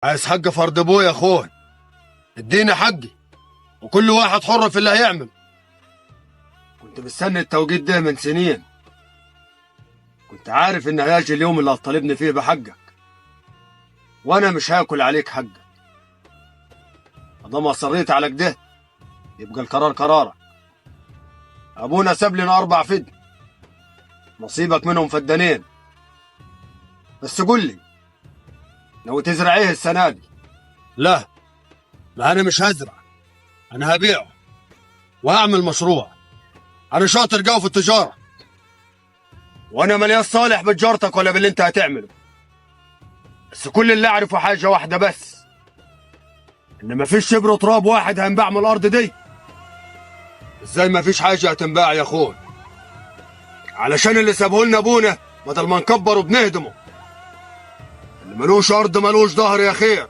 عايز حق فرد ابويا يا اخوي، اديني حقي وكل واحد حر في اللي هيعمل. كنت مستني التوقيت ده من سنين، كنت عارف ان هيجي اليوم اللي هتطالبني فيه بحقك، وانا مش هاكل عليك حقك. طالما اصريت على كده يبقى القرار قرارك. ابونا ساب لنا 4 فدن، نصيبك منهم فدانين. بس قول لي، لو تزرع ايه السنه دي؟ لا، ما انا مش هزرع، انا هبيعه وهعمل مشروع. انا شاطر قوي في التجاره، وانا مليان صالح بتجارتك ولا باللي انت هتعمله. بس كل اللي اعرفه حاجه واحده بس، ان مفيش شبر تراب واحد هينباع من الارض دي. ازاي مفيش حاجه هتنباع يا اخوي؟ علشان اللي سابه لنا ابونا بدل ما نكبره بنهدمه. اللي ملوش ارض ملوش ظهر يا خير.